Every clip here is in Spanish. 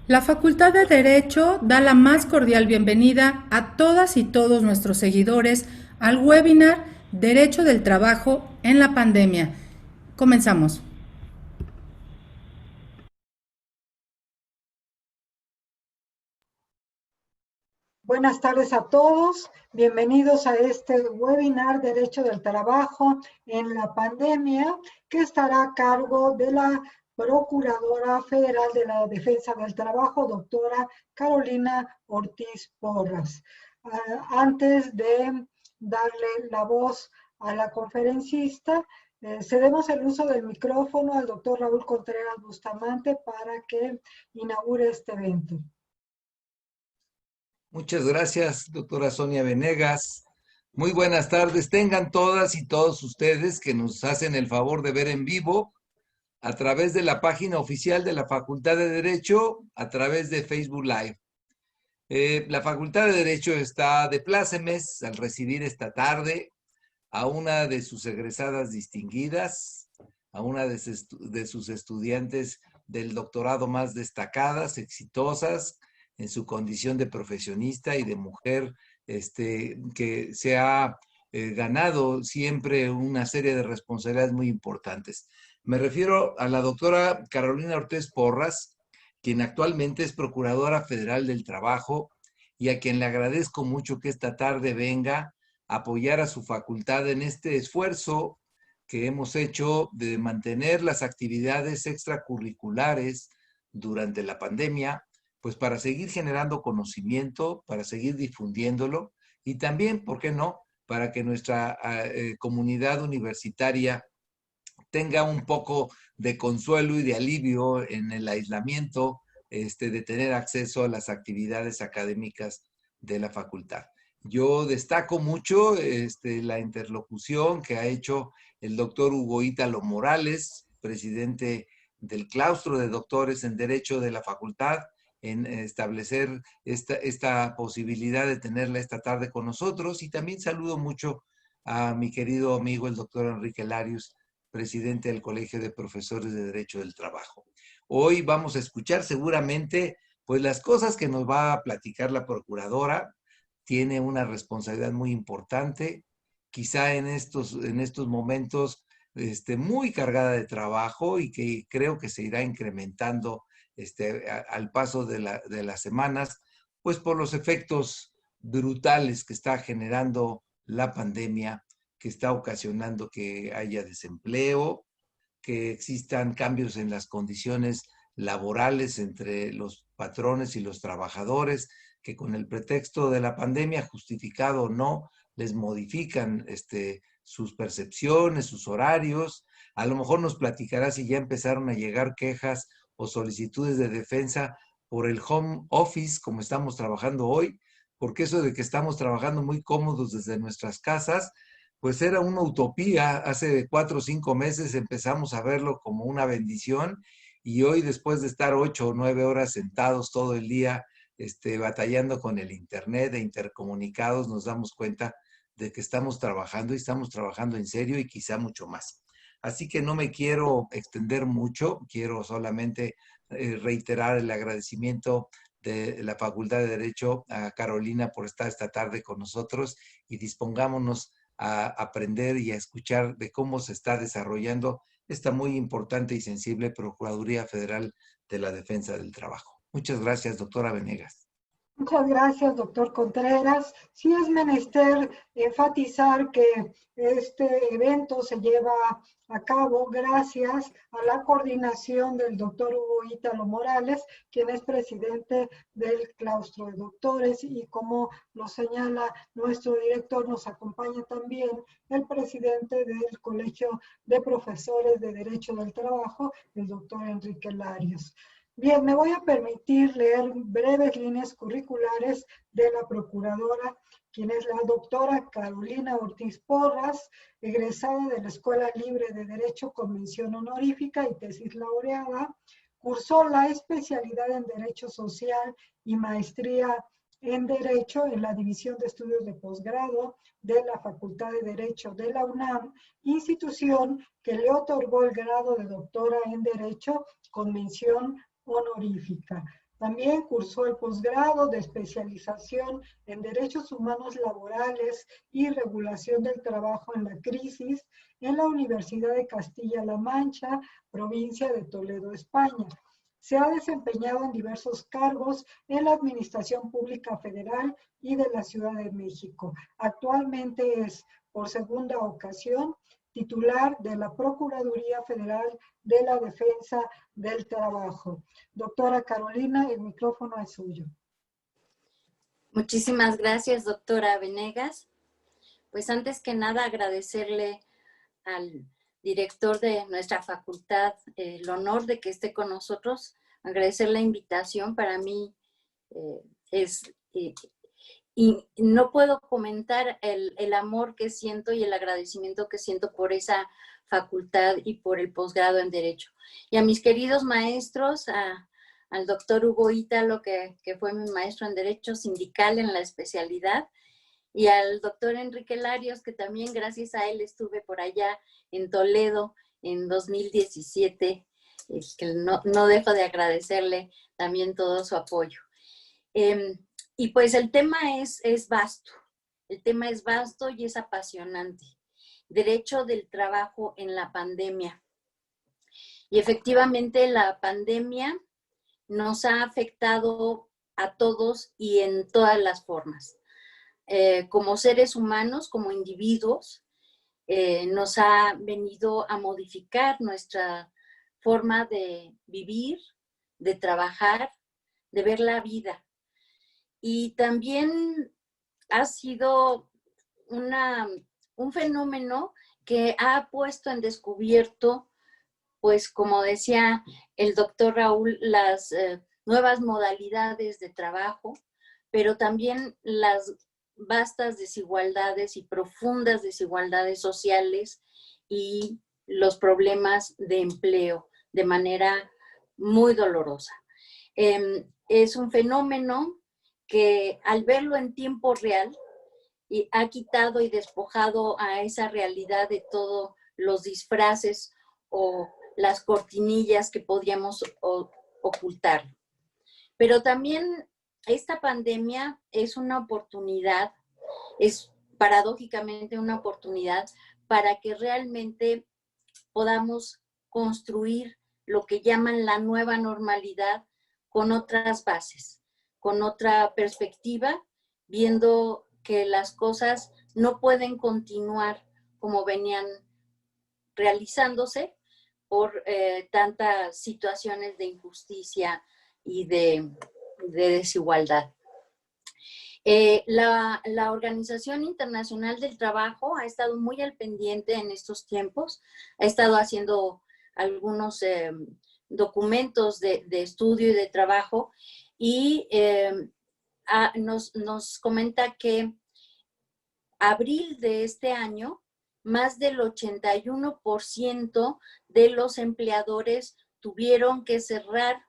La Facultad de Derecho da la más cordial bienvenida a todas y todos nuestros seguidores al webinar Derecho del Trabajo en la Pandemia. Comenzamos. Buenas tardes a todos. Bienvenidos a este webinar Derecho del Trabajo en la Pandemia, que estará a cargo de la Procuradora Federal de la Defensa del Trabajo, doctora Carolina Ortiz Porras. Antes de darle la voz a la conferencista, cedemos el uso del micrófono al doctor Raúl Contreras Bustamante para que inaugure este evento. Muchas gracias, doctora Sonia Venegas. Muy buenas tardes. Tengan todas y todos ustedes que nos hacen el favor de ver en vivo a través de la página oficial de la Facultad de Derecho, a través de Facebook Live. La Facultad de Derecho está de plácemes al recibir esta tarde a una de sus egresadas distinguidas, a una de sus estudiantes del doctorado más destacadas, exitosas, en su condición de profesionista y de mujer que se ha ganado siempre una serie de responsabilidades muy importantes. Me refiero a la doctora Carolina Ortiz Porras, quien actualmente es Procuradora Federal del Trabajo y a quien le agradezco mucho que esta tarde venga a apoyar a su facultad en este esfuerzo que hemos hecho de mantener las actividades extracurriculares durante la pandemia, pues para seguir generando conocimiento, para seguir difundiéndolo y también, ¿por qué no?, para que nuestra comunidad universitaria tenga un poco de consuelo y de alivio en el aislamiento, de tener acceso a las actividades académicas de la facultad. Yo destaco mucho la interlocución que ha hecho el doctor Hugo Ítalo Morales, presidente del claustro de doctores en Derecho de la facultad, en establecer esta posibilidad de tenerla esta tarde con nosotros. Y también saludo mucho a mi querido amigo, el doctor Enrique Larios, presidente del Colegio de Profesores de Derecho del Trabajo. Hoy vamos a escuchar seguramente pues las cosas que nos va a platicar la procuradora. Tiene una responsabilidad muy importante, quizá en estos momentos muy cargada de trabajo y que creo que se irá incrementando al paso de las semanas, pues por los efectos brutales que está generando la pandemia, que está ocasionando que haya desempleo, que existan cambios en las condiciones laborales entre los patrones y los trabajadores, que con el pretexto de la pandemia, justificado o no, les modifican sus percepciones, sus horarios. A lo mejor nos platicará si ya empezaron a llegar quejas o solicitudes de defensa por el home office, como estamos trabajando hoy, porque eso de que estamos trabajando muy cómodos desde nuestras casas, pues era una utopía. Hace 4 o 5 meses empezamos a verlo como una bendición y hoy, después de estar 8 o 9 horas sentados todo el día batallando con el internet e intercomunicados, nos damos cuenta de que estamos trabajando y estamos trabajando en serio y quizá mucho más. Así que no me quiero extender mucho, quiero solamente reiterar el agradecimiento de la Facultad de Derecho a Carolina por estar esta tarde con nosotros y dispongámonos a aprender y a escuchar de cómo se está desarrollando esta muy importante y sensible Procuraduría Federal de la Defensa del Trabajo. Muchas gracias, doctora Venegas. Muchas gracias, doctor Contreras. Sí es menester enfatizar que este evento se lleva a cabo gracias a la coordinación del doctor Hugo Ítalo Morales, quien es presidente del claustro de doctores, y como lo señala nuestro director, nos acompaña también el presidente del Colegio de Profesores de Derecho del Trabajo, el doctor Enrique Larios. Bien, me voy a permitir leer breves líneas curriculares de la procuradora, quien es la doctora Carolina Ortiz Porras, egresada de la Escuela Libre de Derecho con mención honorífica y tesis laureada. Cursó la especialidad en Derecho Social y maestría en Derecho en la División de Estudios de Posgrado de la Facultad de Derecho de la UNAM, institución que le otorgó el grado de doctora en Derecho con mención honorífica. También cursó el posgrado de especialización en Derechos Humanos Laborales y Regulación del Trabajo en la Crisis en la Universidad de Castilla-La Mancha, provincia de Toledo, España. Se ha desempeñado en diversos cargos en la Administración Pública Federal y de la Ciudad de México. Actualmente es, por segunda ocasión, titular de la Procuraduría Federal de la Defensa del Trabajo. Doctora Carolina, el micrófono es suyo. Muchísimas gracias, doctora Venegas. Pues antes que nada agradecerle al director de nuestra facultad el honor de que esté con nosotros, agradecer la invitación. Para mí y no puedo comentar el amor que siento y el agradecimiento que siento por esa facultad y por el posgrado en Derecho. Y a mis queridos maestros, al doctor Hugo Ítalo, que fue mi maestro en Derecho Sindical en la especialidad, y al doctor Enrique Larios, que también gracias a él estuve por allá en Toledo en 2017, que no dejo de agradecerle también todo su apoyo. Y pues el tema es vasto, el tema es vasto y es apasionante. Derecho del trabajo en la pandemia. Y efectivamente la pandemia nos ha afectado a todos y en todas las formas. Como seres humanos, como individuos, nos ha venido a modificar nuestra forma de vivir, de trabajar, de ver la vida. Y también ha sido un fenómeno que ha puesto en descubierto, pues como decía el doctor Raúl, las nuevas modalidades de trabajo, pero también las vastas desigualdades y profundas desigualdades sociales y los problemas de empleo de manera muy dolorosa. Es un fenómeno que al verlo en tiempo real y ha quitado y despojado a esa realidad de todos los disfraces o las cortinillas que podríamos ocultar. Pero también esta pandemia es una oportunidad, es paradójicamente una oportunidad para que realmente podamos construir lo que llaman la nueva normalidad con otras bases, con otra perspectiva, viendo que las cosas no pueden continuar como venían realizándose por tantas situaciones de injusticia y de desigualdad. La Organización Internacional del Trabajo ha estado muy al pendiente en estos tiempos, ha estado haciendo algunos documentos de estudio y de trabajo y nos comenta que abril de este año, más del 81% de los empleadores tuvieron que cerrar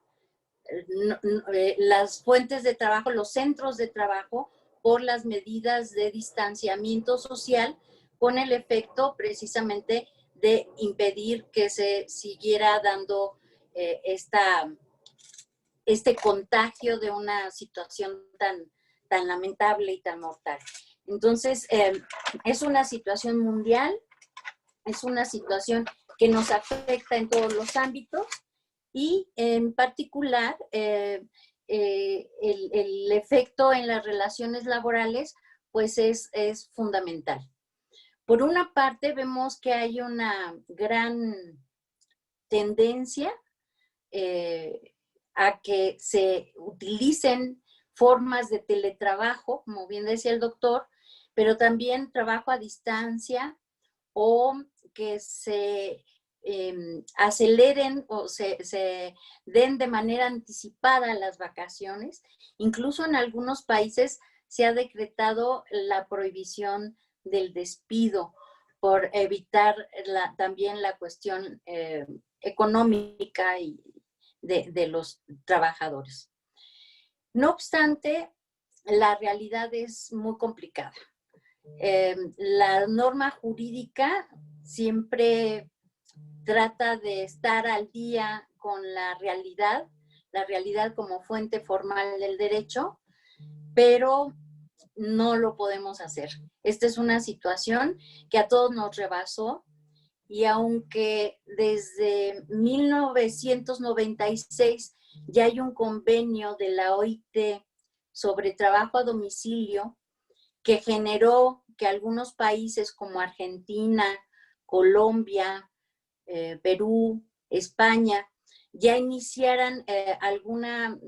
las fuentes de trabajo, los centros de trabajo, por las medidas de distanciamiento social, con el efecto precisamente de impedir que se siguiera dando este contagio de una situación tan lamentable y tan mortal. Entonces, es una situación mundial, es una situación que nos afecta en todos los ámbitos y en particular el efecto en las relaciones laborales pues es fundamental. Por una parte vemos que hay una gran tendencia a que se utilicen formas de teletrabajo, como bien decía el doctor, pero también trabajo a distancia o que se aceleren o se den de manera anticipada las vacaciones. Incluso en algunos países se ha decretado la prohibición del despido por evitar también la cuestión económica y de los trabajadores. No obstante, la realidad es muy complicada. La norma jurídica siempre trata de estar al día con la realidad la realidad como fuente formal del derecho, pero no lo podemos hacer. Esta es una situación que a todos nos rebasó, y aunque desde 1996 ya hay un convenio de la OIT sobre trabajo a domicilio que generó que algunos países como Argentina, Colombia, Perú, España, ya iniciaran alguna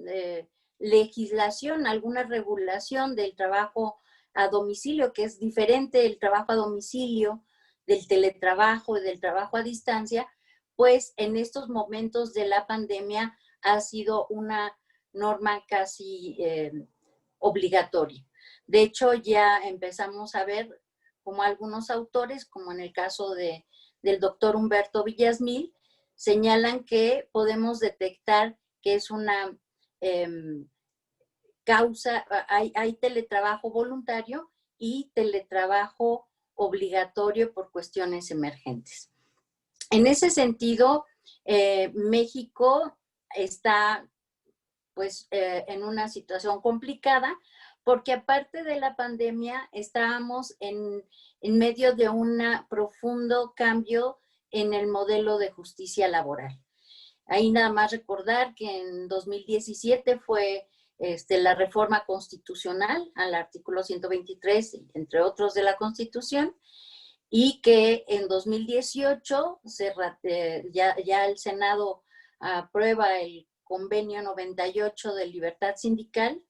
legislación, alguna regulación del trabajo a domicilio, que es diferente del trabajo a domicilio, del teletrabajo y del trabajo a distancia, pues en estos momentos de la pandemia ha sido una norma casi obligatoria. De hecho, ya empezamos a ver como algunos autores, como en el caso del doctor Humberto Villasmil, señalan que podemos detectar que es una causa, hay teletrabajo voluntario y teletrabajo obligatorio por cuestiones emergentes. En ese sentido, México está pues en una situación complicada, porque aparte de la pandemia estábamos en medio de un profundo cambio en el modelo de justicia laboral. Ahí nada más recordar que en 2017 fue la reforma constitucional al artículo 123, entre otros de la Constitución, y que en 2018 ya el Senado aprueba el convenio 98 de libertad sindical.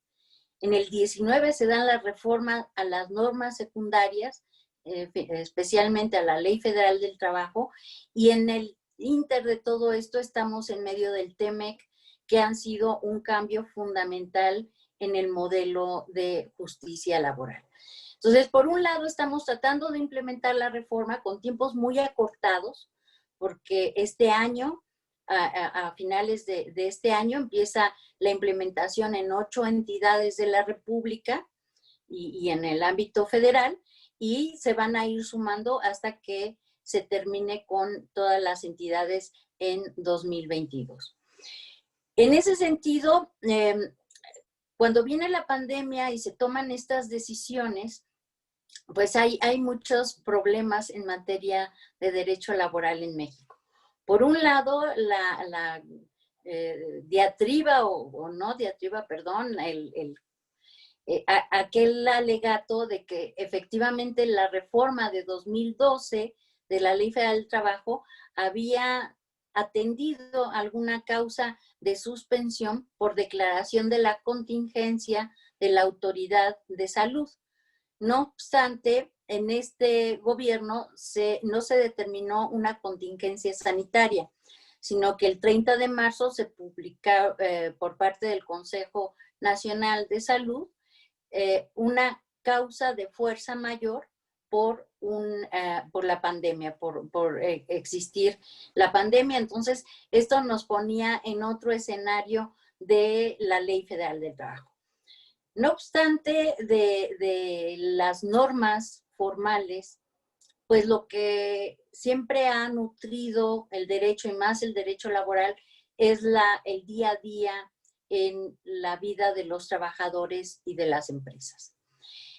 En el 19 se dan las reformas a las normas secundarias, especialmente a la Ley Federal del Trabajo, y en el inter de todo esto estamos en medio del TEMEC, que han sido un cambio fundamental en el modelo de justicia laboral. Entonces, por un lado, estamos tratando de implementar la reforma con tiempos muy acortados, porque este año, a finales de este año, empieza la implementación en 8 entidades de la República y en el ámbito federal, y se van a ir sumando hasta que se termine con todas las entidades en 2022. En ese sentido, cuando viene la pandemia y se toman estas decisiones, pues hay muchos problemas en materia de derecho laboral en México. Por un lado, la diatriba o no diatriba, perdón, aquel alegato de que efectivamente la reforma de 2012 de la Ley Federal del Trabajo había atendido alguna causa de suspensión por declaración de la contingencia de la autoridad de salud. No obstante, en este gobierno no se determinó una contingencia sanitaria, sino que el 30 de marzo se publicó por parte del Consejo Nacional de Salud una causa de fuerza mayor por la pandemia, por existir la pandemia. Entonces, esto nos ponía en otro escenario de la Ley Federal del Trabajo. No obstante, de las normas formales, pues lo que siempre ha nutrido el derecho, y más el derecho laboral, es el día a día en la vida de los trabajadores y de las empresas.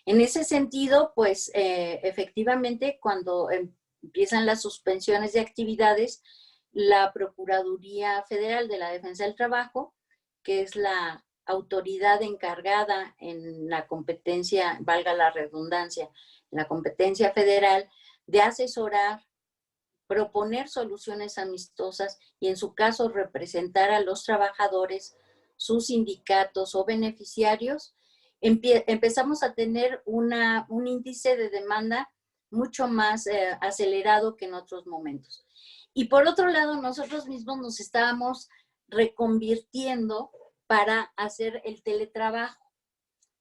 En ese sentido, pues efectivamente, cuando empiezan las suspensiones de actividades, la Procuraduría Federal de la Defensa del Trabajo, que es la autoridad encargada en la competencia, valga la redundancia, en la competencia federal, de asesorar, proponer soluciones amistosas y en su caso representar a los trabajadores, sus sindicatos o beneficiarios, empezamos a tener un índice de demanda mucho más acelerado que en otros momentos. Y por otro lado, nosotros mismos nos estábamos reconvirtiendo para hacer el teletrabajo,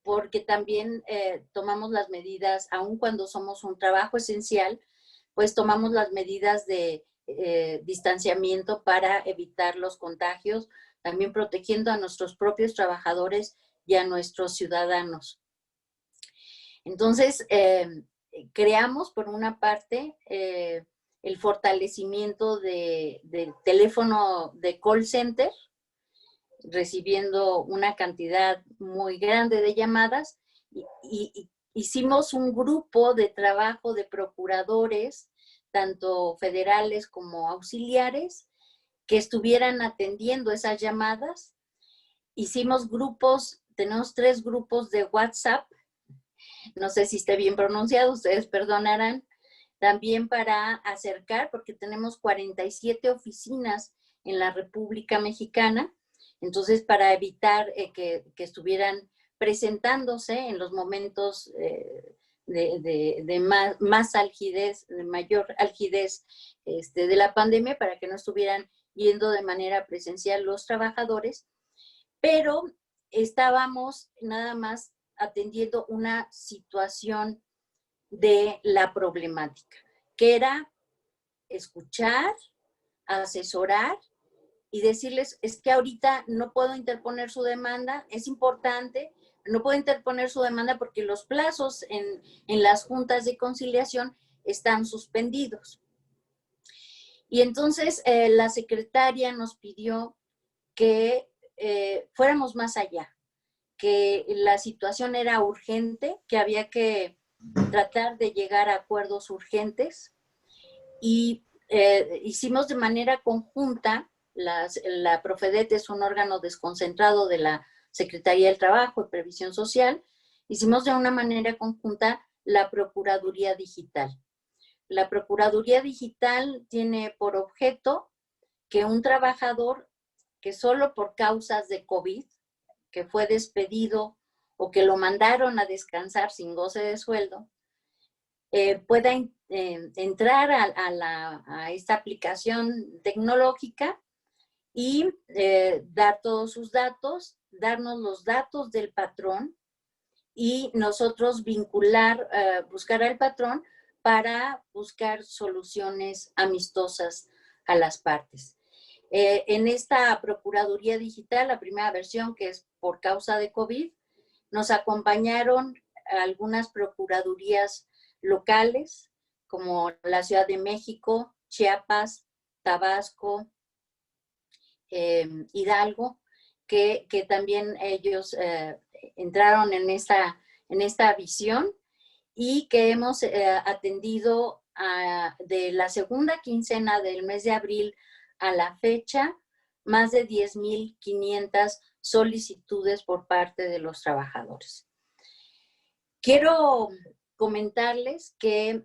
porque también tomamos las medidas, aun cuando somos un trabajo esencial, pues tomamos las medidas de distanciamiento para evitar los contagios, también protegiendo a nuestros propios trabajadores y a nuestros ciudadanos. Entonces, creamos por una parte el fortalecimiento del teléfono de call center, recibiendo una cantidad muy grande de llamadas y hicimos un grupo de trabajo de procuradores, tanto federales como auxiliares, que estuvieran atendiendo esas llamadas. Hicimos grupos, tenemos 3 grupos de WhatsApp, no sé si esté bien pronunciado, ustedes perdonarán, también para acercar, porque tenemos 47 oficinas en la República Mexicana, entonces para evitar que estuvieran presentándose en los momentos de más algidez, de mayor algidez de la pandemia, para que no estuvieran yendo de manera presencial los trabajadores, pero estábamos nada más atendiendo una situación de la problemática, que era escuchar, asesorar y decirles, es que ahorita no puedo interponer su demanda, es importante, no puedo interponer su demanda porque los plazos en las juntas de conciliación están suspendidos. Y entonces la secretaria nos pidió que fuéramos más allá, que la situación era urgente, que había que tratar de llegar a acuerdos urgentes y hicimos de manera conjunta, la Profedet es un órgano desconcentrado de la Secretaría del Trabajo y Previsión Social, hicimos de una manera conjunta la Procuraduría Digital. La Procuraduría Digital tiene por objeto que un trabajador que solo por causas de COVID, que fue despedido o que lo mandaron a descansar sin goce de sueldo, pueda entrar a esta aplicación tecnológica y dar todos sus datos, darnos los datos del patrón y nosotros vincular, buscar al patrón para buscar soluciones amistosas a las partes. En esta Procuraduría Digital, la primera versión, que es por causa de COVID, nos acompañaron algunas procuradurías locales, como la Ciudad de México, Chiapas, Tabasco, Hidalgo, que también ellos entraron en esta visión y que hemos atendido de la segunda quincena del mes de abril a la fecha, más de 10,500 solicitudes por parte de los trabajadores. Quiero comentarles que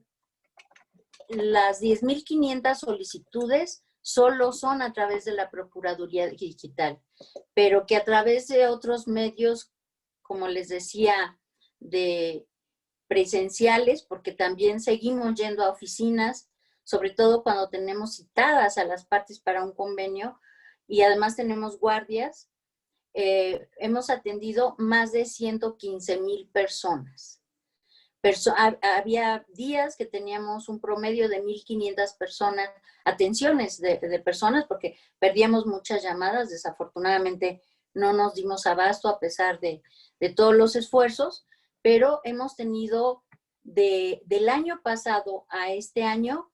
las 10,500 solicitudes solo son a través de la Procuraduría Digital, pero que a través de otros medios, como les decía, de presenciales, porque también seguimos yendo a oficinas, sobre todo cuando tenemos citadas a las partes para un convenio y además tenemos guardias, hemos atendido más de 115,000 personas. Había días que teníamos un promedio de 1,500 personas, atenciones de personas, porque perdíamos muchas llamadas. Desafortunadamente no nos dimos abasto a pesar de todos los esfuerzos, pero hemos tenido del año pasado a este año,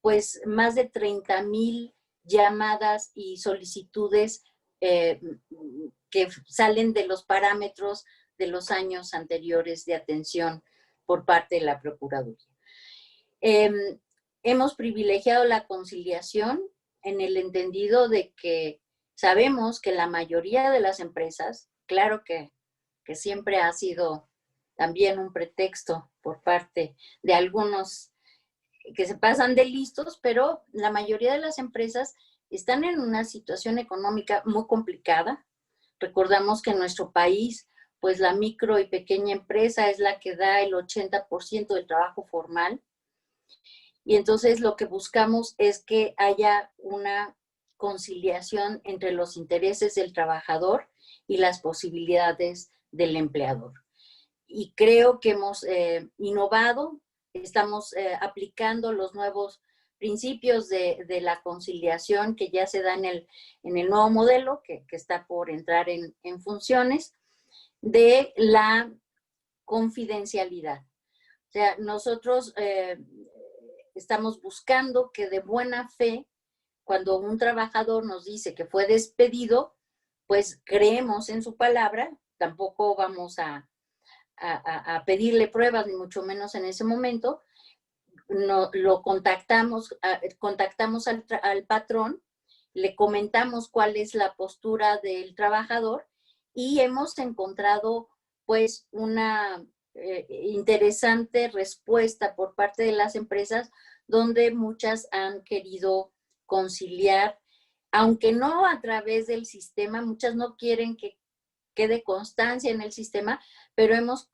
pues más de 30,000 llamadas y solicitudes que salen de los parámetros de los años anteriores de atención por parte de la Procuraduría. Hemos privilegiado la conciliación en el entendido de que sabemos que la mayoría de las empresas, claro que siempre ha sido también un pretexto por parte de algunos que se pasan de listos, pero la mayoría de las empresas están en una situación económica muy complicada. Recordamos que en nuestro país, pues la micro y pequeña empresa es la que da el 80% del trabajo formal. Y entonces lo que buscamos es que haya una conciliación entre los intereses del trabajador y las posibilidades del empleador. Y creo que hemos innovado, estamos aplicando los nuevos principios de la conciliación que ya se da en el nuevo modelo que está por entrar en funciones, de la confidencialidad. O sea, nosotros estamos buscando que de buena fe, cuando un trabajador nos dice que fue despedido, pues creemos en su palabra, tampoco vamos a pedirle pruebas, ni mucho menos en ese momento. No, lo contactamos al patrón, le comentamos cuál es la postura del trabajador y hemos encontrado pues una interesante respuesta por parte de las empresas, donde muchas han querido conciliar, aunque no a través del sistema, muchas no quieren que quede constancia en el sistema, pero hemos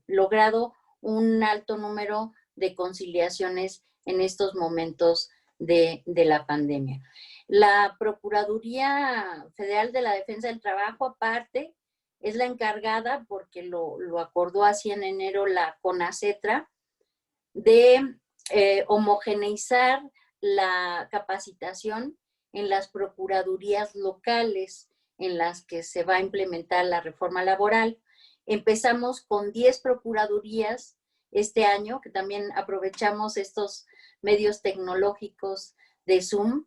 logrado un alto número de conciliaciones en estos momentos de la pandemia. La Procuraduría Federal de la Defensa del Trabajo, aparte, es la encargada, porque lo acordó así en enero la CONACETRA, de homogeneizar la capacitación en las procuradurías locales en las que se va a implementar la reforma laboral. Empezamos con 10 procuradurías este año, que también aprovechamos estos medios tecnológicos de Zoom,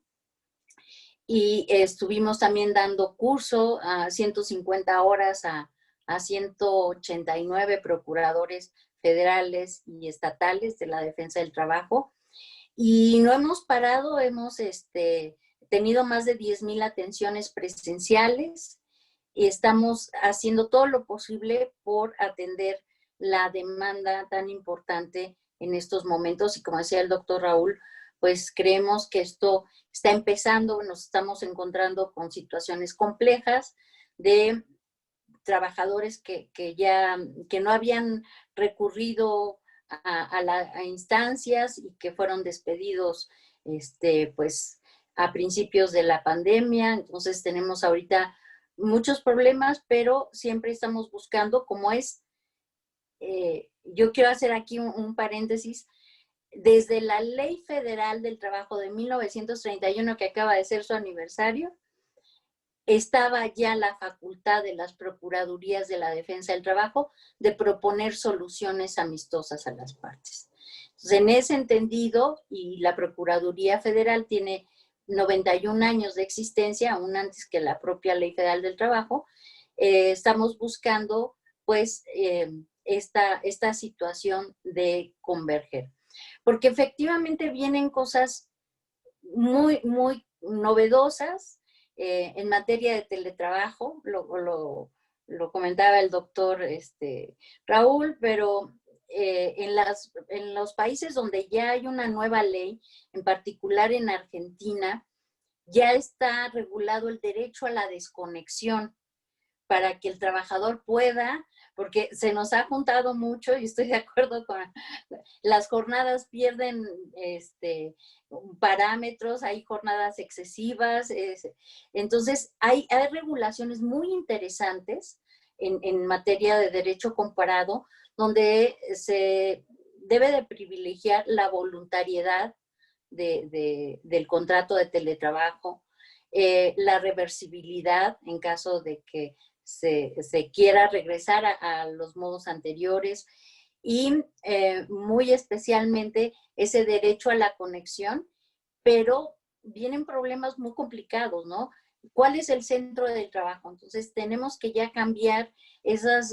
y estuvimos también dando curso a 150 horas a 189 procuradores federales y estatales de la defensa del trabajo. Y no hemos parado, hemos tenido más de 10,000 atenciones presenciales y estamos haciendo todo lo posible por atender la demanda tan importante en estos momentos. Y como decía el doctor Raúl, pues creemos que esto está empezando, nos estamos encontrando con situaciones complejas de trabajadores que no habían recurrido a instancias y que fueron despedidos pues a principios de la pandemia. Entonces tenemos ahorita muchos problemas, pero siempre estamos buscando, como es, yo quiero hacer aquí un paréntesis, desde la Ley Federal del Trabajo de 1931, que acaba de ser su aniversario, estaba ya la facultad de las Procuradurías de la Defensa del Trabajo de proponer soluciones amistosas a las partes. Entonces, en ese entendido, y la Procuraduría Federal tiene 91 años de existencia, aún antes que la propia Ley Federal del Trabajo, estamos buscando pues esta situación de converger. Porque efectivamente vienen cosas muy, muy novedosas en materia de teletrabajo, lo comentaba el doctor Raúl, pero en los países donde ya hay una nueva ley, en particular en Argentina, ya está regulado el derecho a la desconexión para que el trabajador pueda, porque se nos ha juntado mucho, y estoy de acuerdo con las jornadas pierden parámetros, hay jornadas excesivas, entonces hay regulaciones muy interesantes en materia de derecho comparado, donde se debe de privilegiar la voluntariedad del contrato de teletrabajo, la reversibilidad en caso de que se quiera regresar a los modos anteriores, y muy especialmente ese derecho a la conexión, pero vienen problemas muy complicados, ¿no? ¿Cuál es el centro del trabajo? Entonces tenemos que ya cambiar esas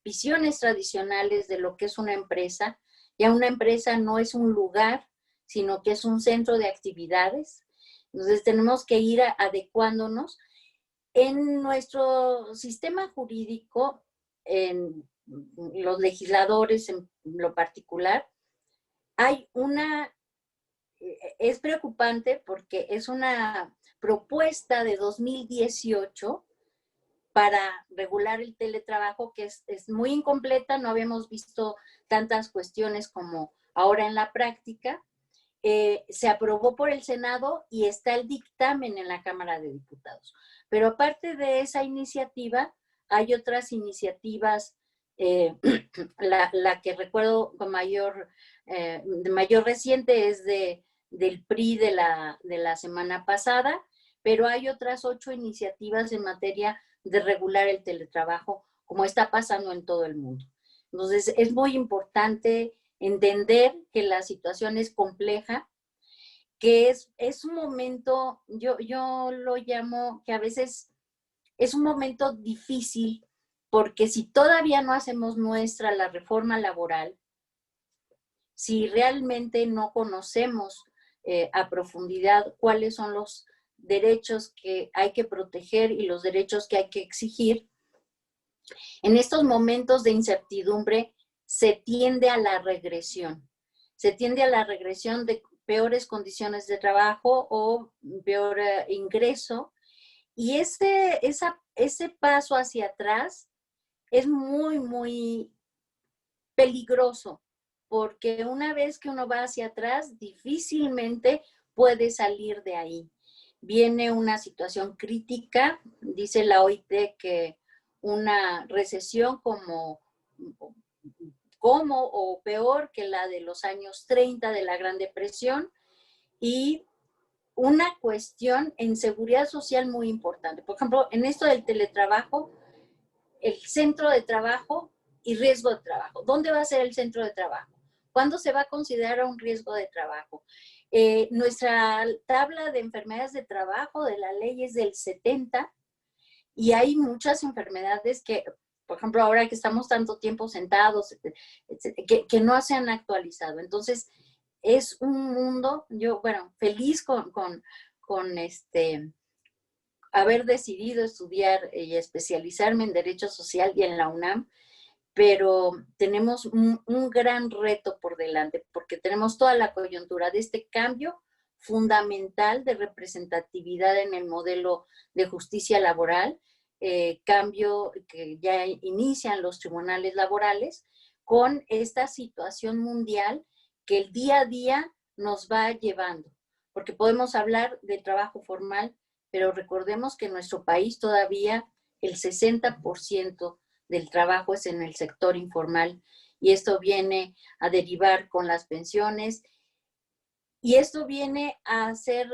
visiones tradicionales de lo que es una empresa. Ya una empresa no es un lugar, sino que es un centro de actividades. Entonces tenemos que ir adecuándonos. En nuestro sistema jurídico, en los legisladores en lo particular, es preocupante porque es una propuesta de 2018 para regular el teletrabajo que es muy incompleta, no habíamos visto tantas cuestiones como ahora en la práctica. Se aprobó por el Senado y está el dictamen en la Cámara de Diputados. Pero aparte de esa iniciativa, hay otras iniciativas, la que recuerdo con mayor reciente es del PRI de la semana pasada, pero hay otras 8 iniciativas en materia de regular el teletrabajo, como está pasando en todo el mundo. Entonces, es muy importante entender que la situación es compleja, que es un momento, yo lo llamo que a veces es un momento difícil porque si todavía no hacemos nuestra la reforma laboral, si realmente no conocemos a profundidad cuáles son los derechos que hay que proteger y los derechos que hay que exigir, en estos momentos de incertidumbre se tiende a la regresión. Se tiende a la regresión de peores condiciones de trabajo o peor ingreso. Y ese paso hacia atrás es muy, muy peligroso, porque una vez que uno va hacia atrás, difícilmente puede salir de ahí. Viene una situación crítica, dice la OIT que una recesión como o peor que la de los años 30 de la Gran Depresión, y una cuestión en seguridad social muy importante. Por ejemplo, en esto del teletrabajo, el centro de trabajo y riesgo de trabajo. ¿Dónde va a ser el centro de trabajo? ¿Cuándo se va a considerar un riesgo de trabajo? Nuestra tabla de enfermedades de trabajo de la ley es del 70 y hay muchas enfermedades que, por ejemplo, ahora que estamos tanto tiempo sentados, que no se han actualizado. Entonces, es un mundo, yo, bueno, feliz con haber decidido estudiar y especializarme en Derecho Social y en la UNAM, pero tenemos un gran reto por delante, porque tenemos toda la coyuntura de este cambio fundamental de representatividad en el modelo de justicia laboral, cambio que ya inician los tribunales laborales, con esta situación mundial que el día a día nos va llevando, porque podemos hablar del trabajo formal, pero recordemos que en nuestro país todavía el 60% del trabajo es en el sector informal, y esto viene a derivar con las pensiones, y esto viene a hacer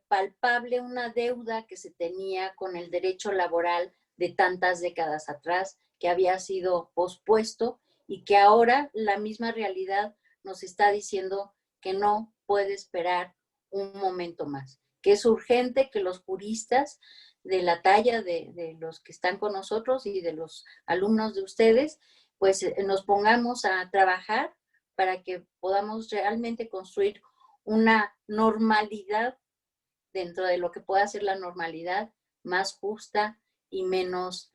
palpable una deuda que se tenía con el derecho laboral de tantas décadas atrás, que había sido pospuesto y que ahora la misma realidad nos está diciendo que no puede esperar un momento más, que es urgente que los juristas de la talla de los que están con nosotros y de los alumnos de ustedes, pues nos pongamos a trabajar para que podamos realmente construir una normalidad dentro de lo que pueda ser la normalidad, más justa y menos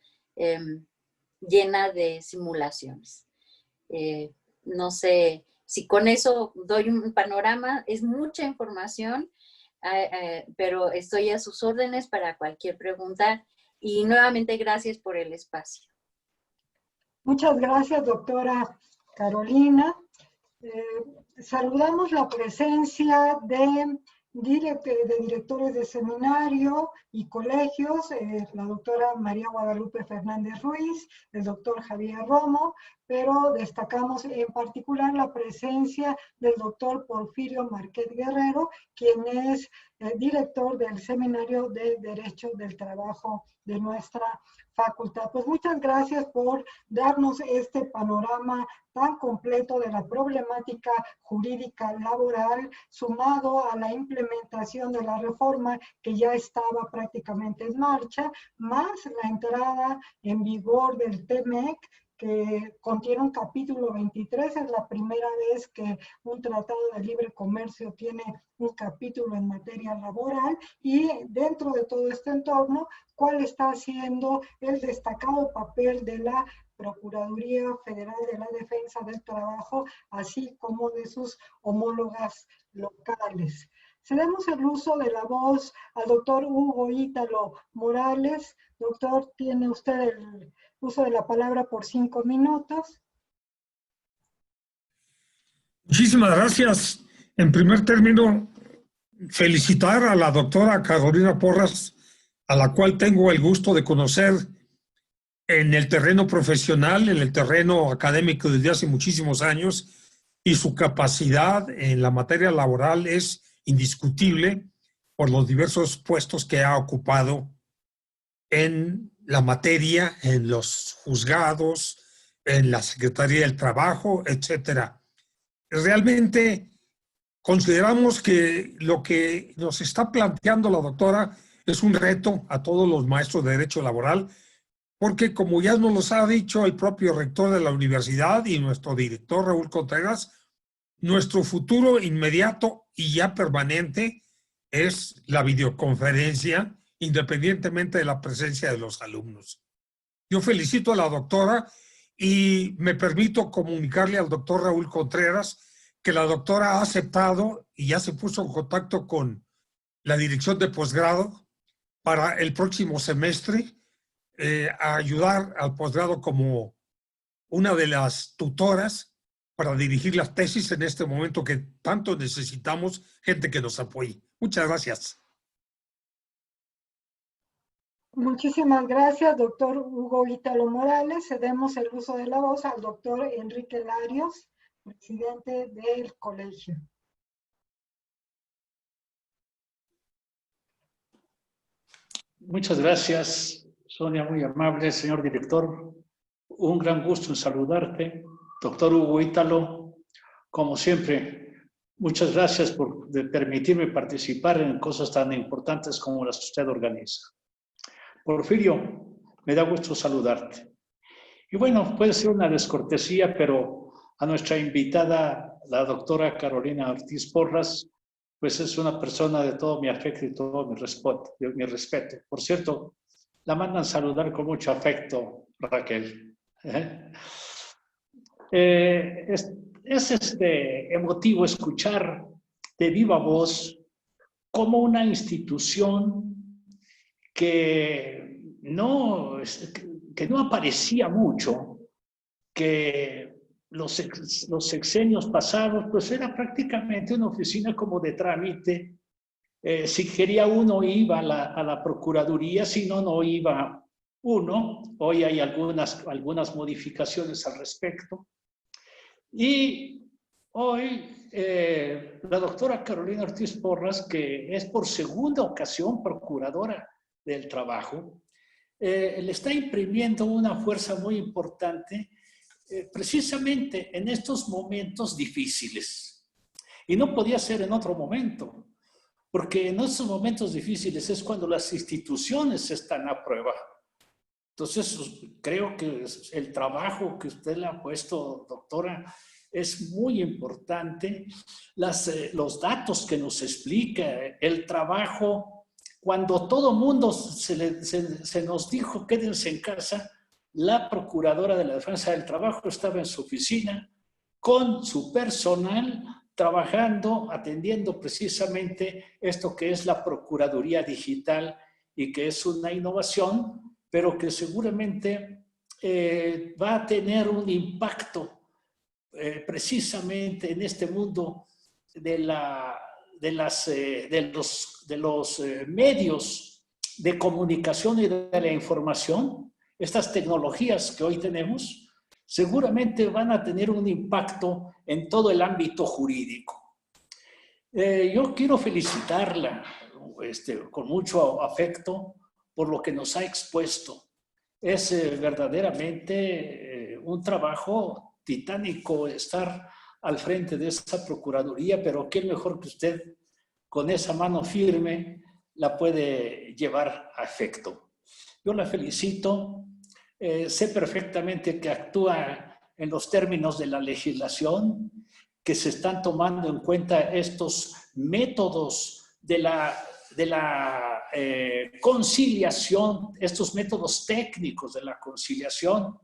llena de simulaciones. No sé si con eso doy un panorama, es mucha información, pero estoy a sus órdenes para cualquier pregunta, y nuevamente gracias por el espacio. Muchas gracias, doctora Carolina. Saludamos la presencia de directores de seminario y colegios, la doctora María Guadalupe Fernández Ruiz, el doctor Javier Romo, pero destacamos en particular la presencia del doctor Porfirio Marquet Guerrero, quien es director del Seminario de Derecho del Trabajo de nuestra facultad. Pues muchas gracias por darnos este panorama tan completo de la problemática jurídica laboral, sumado a la implementación de la reforma que ya estaba prácticamente en marcha, más la entrada en vigor del TEMEC, que contiene un capítulo 23, es la primera vez que un tratado de libre comercio tiene un capítulo en materia laboral, y dentro de todo este entorno, ¿cuál está siendo el destacado papel de la Procuraduría Federal de la Defensa del Trabajo, así como de sus homólogas locales? Cedemos el uso de la voz al doctor Hugo Ítalo Morales. Doctor, tiene usted el uso de la palabra por 5 minutos. Muchísimas gracias. En primer término, felicitar a la doctora Carolina Porras, a la cual tengo el gusto de conocer en el terreno profesional, en el terreno académico desde hace muchísimos años, y su capacidad en la materia laboral es indiscutible por los diversos puestos que ha ocupado en la materia, en los juzgados, en la Secretaría del Trabajo, etcétera. Realmente consideramos que lo que nos está planteando la doctora es un reto a todos los maestros de Derecho Laboral, porque como ya nos los ha dicho el propio rector de la universidad y nuestro director Raúl Contreras, nuestro futuro inmediato y ya permanente es la videoconferencia, independientemente de la presencia de los alumnos. Yo felicito a la doctora y me permito comunicarle al doctor Raúl Contreras que la doctora ha aceptado y ya se puso en contacto con la dirección de posgrado para el próximo semestre a ayudar al posgrado como una de las tutoras para dirigir las tesis en este momento que tanto necesitamos gente que nos apoye. Muchas gracias. Muchísimas gracias, doctor Hugo Ítalo Morales. Cedemos el uso de la voz al doctor Enrique Larios, presidente del colegio. Muchas gracias, Sonia, muy amable, señor director. Un gran gusto en saludarte. Doctor Hugo Ítalo, como siempre, muchas gracias por permitirme participar en cosas tan importantes como las que usted organiza. Porfirio, me da gusto saludarte. Y bueno, puede ser una descortesía, pero a nuestra invitada, la doctora Carolina Ortiz Porras, pues es una persona de todo mi afecto y todo mi respeto. Por cierto, la mandan saludar con mucho afecto, Raquel. Es emotivo escuchar de viva voz cómo una institución que no aparecía mucho, que los sexenios pasados, pues era prácticamente una oficina como de trámite. Si quería uno iba a la Procuraduría, si no, no iba uno. Hoy hay algunas modificaciones al respecto. Y hoy la doctora Carolina Ortiz Porras, que es por segunda ocasión procuradora del trabajo, le está imprimiendo una fuerza muy importante precisamente en estos momentos difíciles. Y no podía ser en otro momento, porque en estos momentos difíciles es cuando las instituciones están a prueba. Entonces, creo que el trabajo que usted le ha puesto, doctora, es muy importante. Los datos que nos explica, el trabajo, cuando todo mundo se nos dijo quédense en casa, la Procuradora de la Defensa del Trabajo estaba en su oficina con su personal trabajando, atendiendo precisamente esto que es la Procuraduría Digital y que es una innovación, pero que seguramente va a tener un impacto precisamente en este mundo de los medios de comunicación y de la información. Estas tecnologías que hoy tenemos seguramente van a tener un impacto en todo el ámbito jurídico. Yo quiero felicitarla con mucho afecto por lo que nos ha expuesto. Es verdaderamente un trabajo titánico estar al frente de esa Procuraduría, pero qué mejor que usted con esa mano firme la puede llevar a efecto. Yo la felicito, sé perfectamente que actúa en los términos de la legislación, que se están tomando en cuenta estos métodos de la conciliación, estos métodos técnicos de la conciliación,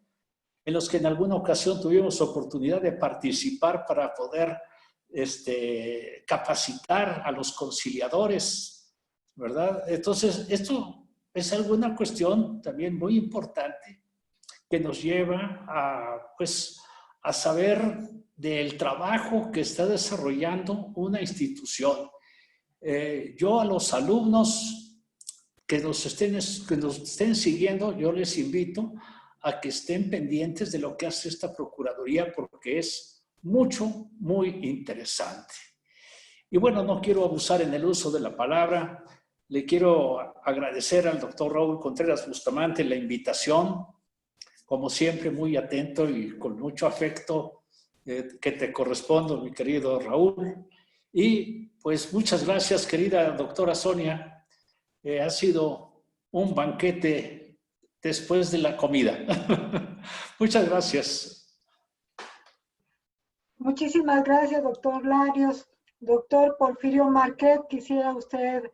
en los que en alguna ocasión tuvimos oportunidad de participar para poder capacitar a los conciliadores, ¿verdad? Entonces, esto es alguna cuestión también muy importante que nos lleva a saber del trabajo que está desarrollando una institución. Yo a los alumnos que nos estén siguiendo, yo les invito a que estén pendientes de lo que hace esta Procuraduría porque es muy interesante. Y bueno, no quiero abusar en el uso de la palabra. Le quiero agradecer al doctor Raúl Contreras Bustamante la invitación, como siempre muy atento y con mucho afecto que te correspondo, mi querido Raúl. Y pues muchas gracias, querida doctora Sonia, Ha sido un banquete después de la comida. Muchas gracias. Muchísimas gracias, doctor Larios. Doctor Porfirio Marquet, quisiera usted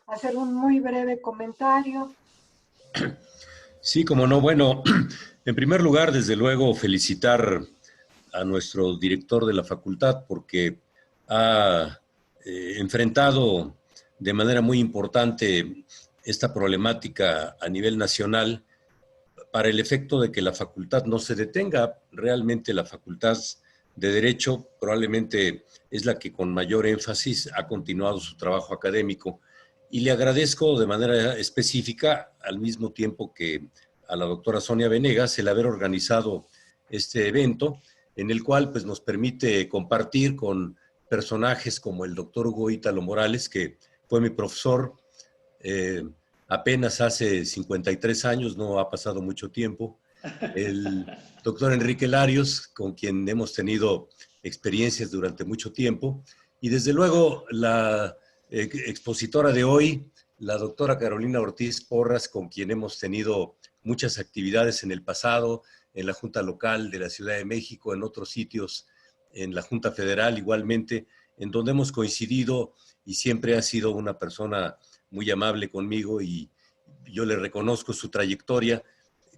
hacer un muy breve comentario. Sí, como no. Bueno, en primer lugar, desde luego, felicitar a nuestro director de la facultad porque ha enfrentado de manera muy importante esta problemática a nivel nacional para el efecto de que la facultad no se detenga. Realmente la facultad de Derecho probablemente es la que con mayor énfasis ha continuado su trabajo académico y le agradezco de manera específica, al mismo tiempo que a la doctora Sonia Venegas, el haber organizado este evento en el cual pues, nos permite compartir con personajes como el doctor Hugo Ítalo Morales, que fue mi profesor apenas hace 53 años, no ha pasado mucho tiempo. El doctor Enrique Larios, con quien hemos tenido experiencias durante mucho tiempo. Y desde luego la expositora de hoy, la doctora Carolina Ortiz Porras, con quien hemos tenido muchas actividades en el pasado, en la Junta Local de la Ciudad de México, en otros sitios, en la Junta Federal igualmente, en donde hemos coincidido y siempre ha sido una persona muy amable conmigo y yo le reconozco su trayectoria.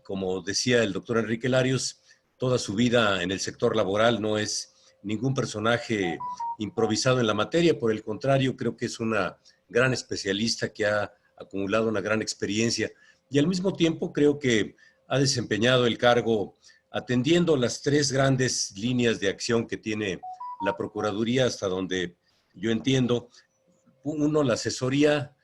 Como decía el doctor Enrique Larios, toda su vida en el sector laboral, no es ningún personaje improvisado en la materia, por el contrario, creo que es una gran especialista que ha acumulado una gran experiencia y al mismo tiempo creo que ha desempeñado el cargo atendiendo las tres grandes líneas de acción que tiene la Procuraduría, hasta donde yo entiendo. Uno, la asesoría;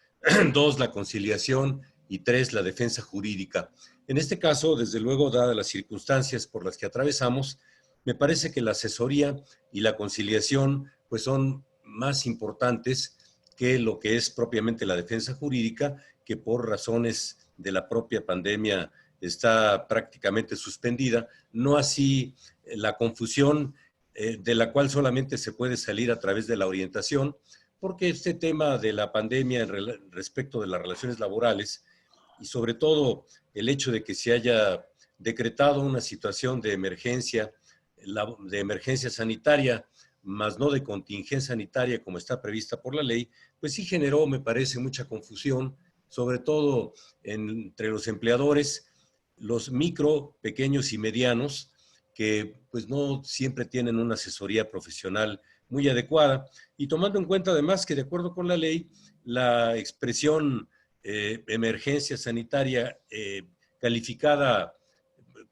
dos, la conciliación; y tres, la defensa jurídica. En este caso, desde luego, dadas las circunstancias por las que atravesamos, me parece que la asesoría y la conciliación pues son más importantes que lo que es propiamente la defensa jurídica, que por razones de la propia pandemia está prácticamente suspendida. No así la confusión de la cual solamente se puede salir a través de la orientación, porque este tema de la pandemia respecto de las relaciones laborales y sobre todo el hecho de que se haya decretado una situación de emergencia sanitaria, más no de contingencia sanitaria como está prevista por la ley, pues sí generó, me parece, mucha confusión, sobre todo entre los empleadores, los micro, pequeños y medianos, que pues no siempre tienen una asesoría profesional muy adecuada, y tomando en cuenta además que de acuerdo con la ley, la expresión emergencia sanitaria calificada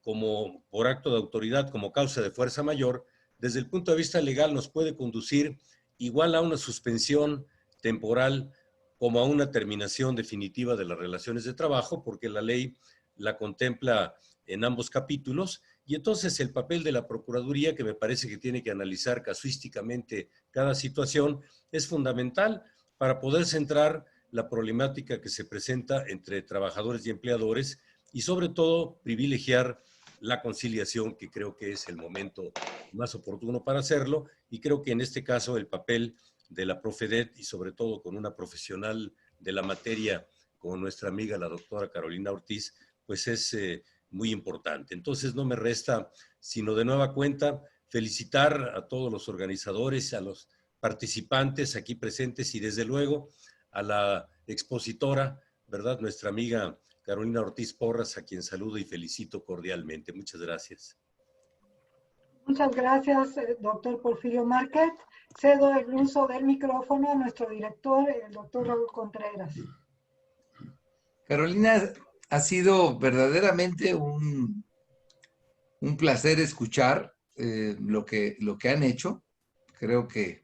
como por acto de autoridad como causa de fuerza mayor, desde el punto de vista legal nos puede conducir igual a una suspensión temporal como a una terminación definitiva de las relaciones de trabajo, porque la ley la contempla en ambos capítulos. Y entonces el papel de la Procuraduría, que me parece que tiene que analizar casuísticamente cada situación, es fundamental para poder centrar la problemática que se presenta entre trabajadores y empleadores y sobre todo privilegiar la conciliación, que creo que es el momento más oportuno para hacerlo, y creo que en este caso el papel de la Profedet y sobre todo con una profesional de la materia como nuestra amiga la doctora Carolina Ortiz, pues es muy importante. Entonces no me resta sino de nueva cuenta felicitar a todos los organizadores, a los participantes aquí presentes y desde luego a la expositora, ¿verdad? Nuestra amiga Carolina Ortiz Porras, a quien saludo y felicito cordialmente. Muchas gracias. Muchas gracias, doctor Porfirio Marquet. Cedo el uso del micrófono a nuestro director, el doctor Raúl Contreras. Carolina, ha sido verdaderamente un placer escuchar lo que han hecho. Creo que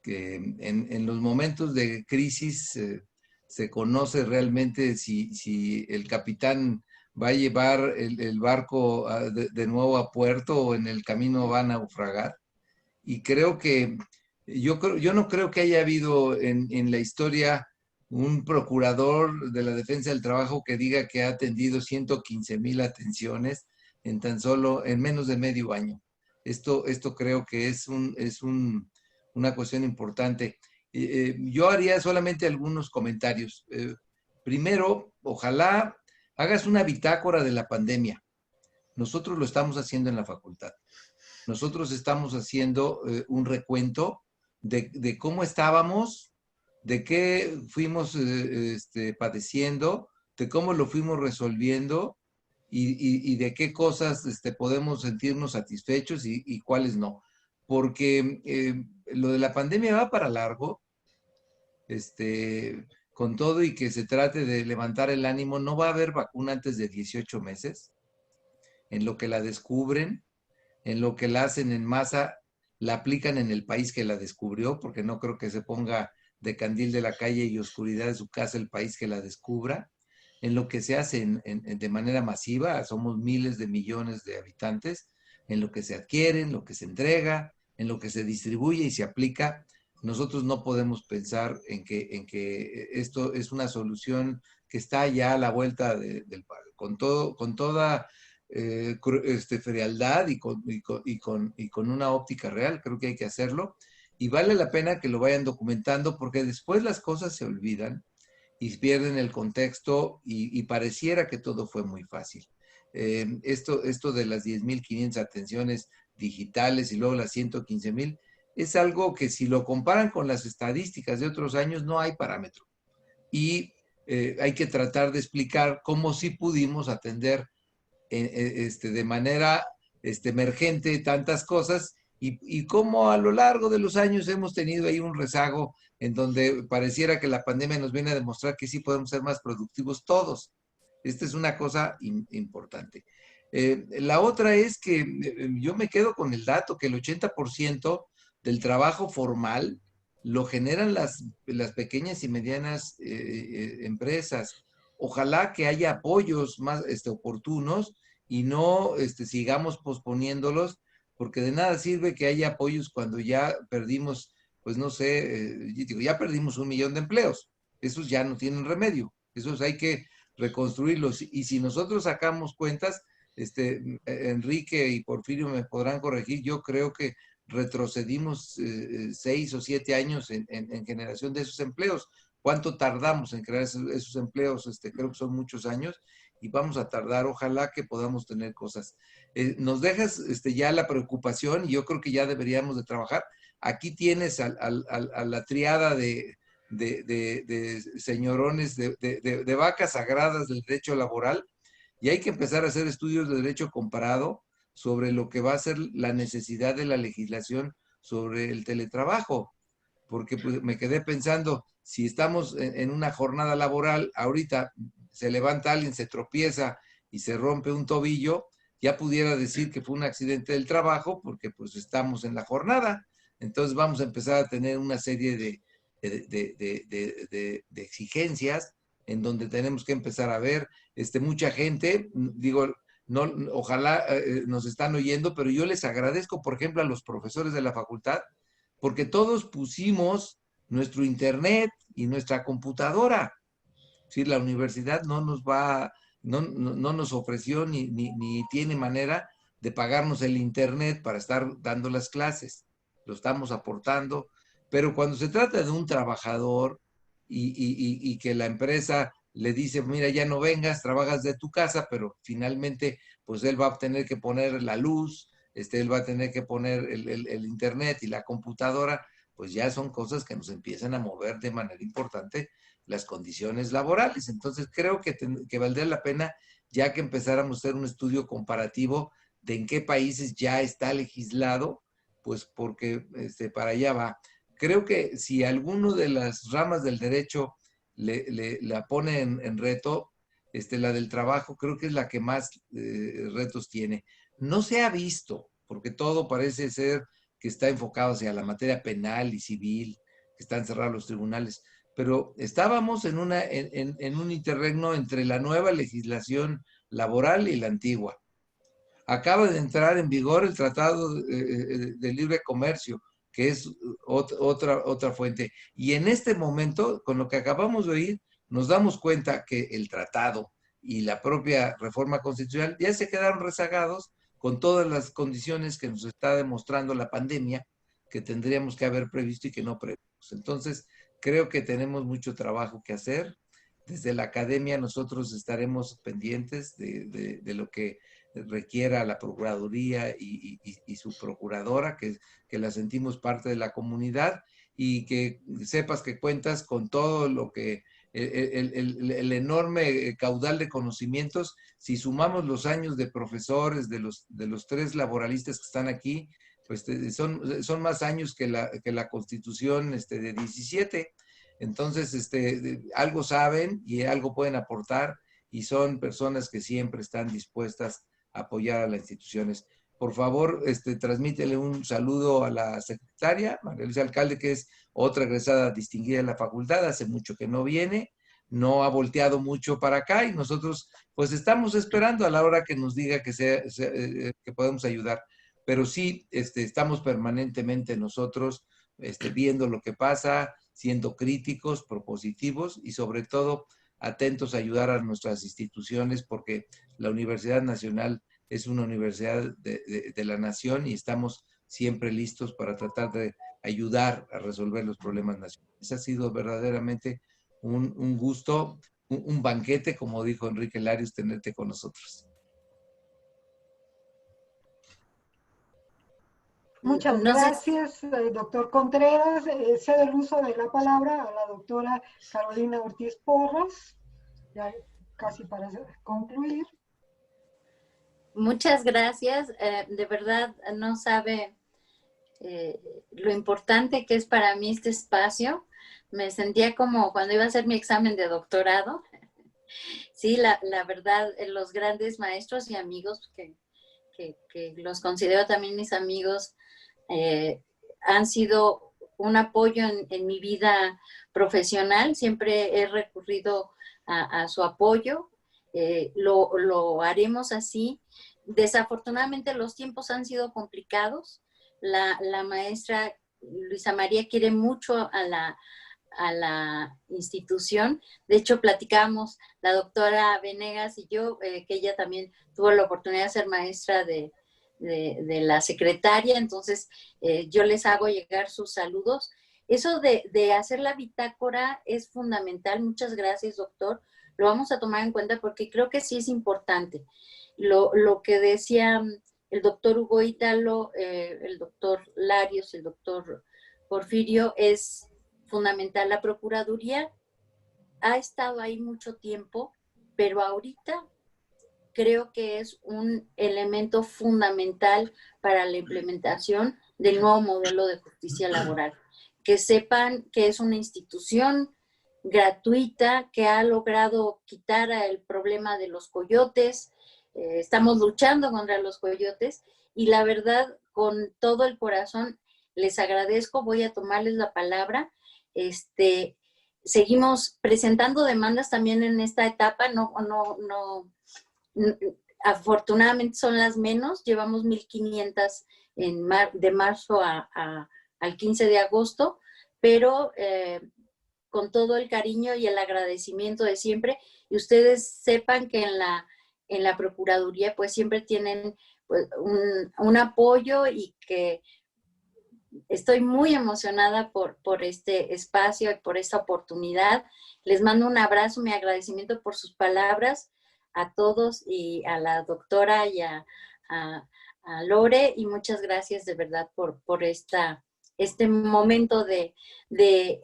en los momentos de crisis se conoce realmente si el capitán va a llevar el barco de nuevo a puerto o en el camino va a naufragar. Y creo que yo no creo que haya habido en la historia un procurador de la defensa del trabajo que diga que ha atendido 115,000 atenciones en menos de medio año. Esto creo que es una cuestión importante. Yo haría solamente algunos comentarios. Primero, ojalá hagas una bitácora de la pandemia. Nosotros lo estamos haciendo en la facultad. Nosotros estamos haciendo un recuento de cómo estábamos, de qué fuimos padeciendo, de cómo lo fuimos resolviendo y de qué cosas podemos sentirnos satisfechos y cuáles no. Porque lo de la pandemia va para largo, con todo y que se trate de levantar el ánimo, no va a haber vacuna antes de 18 meses, en lo que la descubren, en lo que la hacen en masa, la aplican en el país que la descubrió, porque no creo que se ponga de candil de la calle y oscuridad de su casa el país que la descubra, en lo que se hace de manera masiva, somos miles de millones de habitantes, en lo que se adquiere, en lo que se entrega, en lo que se distribuye y se aplica. Nosotros no podemos pensar en que esto es una solución que está ya a la vuelta con toda frialdad y con una óptica real. Creo que hay que hacerlo y vale la pena que lo vayan documentando, porque después las cosas se olvidan y pierden el contexto y pareciera que todo fue muy fácil. Esto de las 10.500 atenciones digitales y luego las 115.000 es algo que, si lo comparan con las estadísticas de otros años, no hay parámetro. Y hay que tratar de explicar cómo sí pudimos atender de manera emergente tantas cosas y cómo a lo largo de los años hemos tenido ahí un rezago en donde pareciera que la pandemia nos viene a demostrar que sí podemos ser más productivos todos. Esta es una cosa importante. La otra es que yo me quedo con el dato que el 80% del trabajo formal lo generan las pequeñas y medianas empresas. Ojalá que haya apoyos más oportunos y no sigamos posponiéndolos, porque de nada sirve que haya apoyos cuando ya perdimos, pues no sé, ya perdimos 1 millón de empleos. Esos ya no tienen remedio. Esos hay que reconstruirlos. Y si nosotros sacamos cuentas, Enrique y Porfirio me podrán corregir, yo creo que retrocedimos 6 o 7 años en generación de esos empleos. ¿Cuánto tardamos en crear esos empleos? Creo que son muchos años y vamos a tardar. Ojalá que podamos tener cosas. Nos dejas ya la preocupación y yo creo que ya deberíamos de trabajar. Aquí tienes a la triada de señorones, de vacas sagradas del derecho laboral, y hay que empezar a hacer estudios de derecho comparado sobre lo que va a ser la necesidad de la legislación sobre el teletrabajo, porque pues, me quedé pensando, si estamos en una jornada laboral, ahorita se levanta alguien, se tropieza y se rompe un tobillo, ya pudiera decir que fue un accidente del trabajo porque pues estamos en la jornada. Entonces vamos a empezar a tener una serie de exigencias en donde tenemos que empezar a ver, mucha gente, digo, no, ojalá nos están oyendo, pero yo les agradezco, por ejemplo, a los profesores de la facultad, porque todos pusimos nuestro internet y nuestra computadora. Sí, la universidad no nos ofreció ni tiene manera de pagarnos el internet para estar dando las clases. Lo estamos aportando, pero cuando se trata de un trabajador y que la empresa le dice, mira, ya no vengas, trabajas de tu casa, pero finalmente, pues él va a tener que poner la luz, él va a tener que poner el internet y la computadora, pues ya son cosas que nos empiezan a mover de manera importante las condiciones laborales. Entonces creo que valdría la pena ya que empezáramos a hacer un estudio comparativo de en qué países ya está legislado, pues porque para allá va. Creo que si alguno de las ramas del derecho la pone en reto, la del trabajo, creo que es la que más retos tiene. No se ha visto, porque todo parece ser que está enfocado hacia la materia penal y civil, que están cerrados los tribunales, pero estábamos en un interregno entre la nueva legislación laboral y la antigua. Acaba de entrar en vigor el Tratado de Libre Comercio, que es otra fuente. Y en este momento, con lo que acabamos de oír, nos damos cuenta que el tratado y la propia reforma constitucional ya se quedaron rezagados con todas las condiciones que nos está demostrando la pandemia que tendríamos que haber previsto y que no previmos. académicos. Entonces, creo que tenemos mucho trabajo que hacer. Desde la academia nosotros estaremos pendientes de lo que requiera la Procuraduría y su procuradora, que la sentimos parte de la comunidad, y que sepas que cuentas con todo lo que, el enorme caudal de conocimientos. Si sumamos los años de profesores de los 3 laboralistas que están aquí, pues son más años que la Constitución de 17. Entonces, algo saben y algo pueden aportar, y son personas que siempre están dispuestas a apoyar a las instituciones. Por favor, transmítele un saludo a la secretaria, María Luisa Alcalde, que es otra egresada distinguida de la facultad, hace mucho que no viene, no ha volteado mucho para acá, y nosotros pues estamos esperando a la hora que nos diga que podemos ayudar. Pero sí, estamos permanentemente nosotros viendo lo que pasa, siendo críticos, propositivos y sobre todo atentos a ayudar a nuestras instituciones, porque la Universidad Nacional es una universidad de la nación, y estamos siempre listos para tratar de ayudar a resolver los problemas nacionales. Ha sido verdaderamente un gusto, un banquete, como dijo Enrique Larios, tenerte con nosotros. Muchas No sé, gracias, doctor Contreras. Cedo el uso de la palabra a la doctora Carolina Ortiz Porras, ya casi para concluir. muchas gracias. De verdad, no sabe lo importante que es para mí este espacio. Me sentía como cuando iba a hacer mi examen de doctorado. Sí, la verdad, los grandes maestros y amigos que los considero también mis amigos, han sido un apoyo en mi vida profesional. Siempre he recurrido a su apoyo. Lo haremos así. Desafortunadamente los tiempos han sido complicados. La maestra Luisa María quiere mucho a la institución. De hecho, platicamos la doctora Venegas y yo, que ella también tuvo la oportunidad de ser maestra de la secretaria. Entonces yo les hago llegar sus saludos. Eso de hacer la bitácora es fundamental. Muchas gracias, doctor. Lo vamos a tomar en cuenta porque creo que sí es importante. Lo que decía el doctor Hugo Ítalo, el doctor Larios, el doctor Porfirio, es fundamental. La Procuraduría ha estado ahí mucho tiempo, pero ahorita creo que es un elemento fundamental para la implementación del nuevo modelo de justicia laboral. Que sepan que es una institución gratuita que ha logrado quitar el problema de los coyotes. Estamos luchando contra los coyotes y la verdad, con todo el corazón, les agradezco. Voy a tomarles la palabra. Seguimos presentando demandas también en esta etapa. Afortunadamente son las menos, llevamos 1,500 de marzo al 15 de agosto, pero con todo el cariño y el agradecimiento de siempre, y ustedes sepan que en la Procuraduría pues siempre tienen pues, un apoyo, y que estoy muy emocionada por este espacio y por esta oportunidad. Les mando un abrazo, mi agradecimiento por sus palabras a todos, y a la doctora y a Lore, y muchas gracias de verdad por este momento de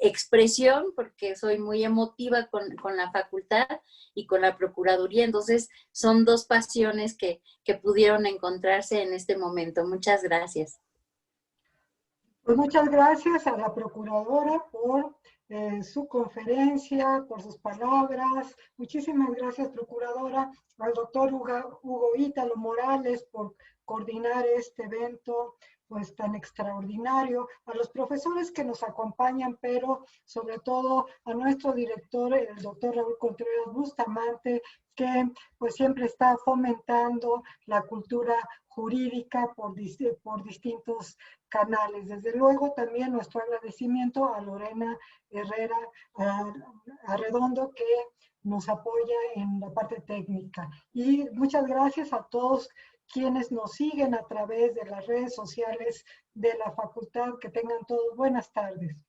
expresión, porque soy muy emotiva con la facultad y con la Procuraduría. Entonces son dos pasiones que pudieron encontrarse en este momento. Muchas gracias. Pues muchas gracias a la procuradora por su conferencia, por sus palabras. Muchísimas gracias, procuradora. Al doctor Hugo Ítalo Morales por coordinar este evento pues tan extraordinario, a los profesores que nos acompañan, pero sobre todo a nuestro director, el doctor Raúl Contreras Bustamante, que pues siempre está fomentando la cultura jurídica por distintos canales. Desde luego también nuestro agradecimiento a Lorena Herrera Arredondo, que nos apoya en la parte técnica. Y muchas gracias a todos quienes nos siguen a través de las redes sociales de la facultad. Que tengan todos buenas tardes.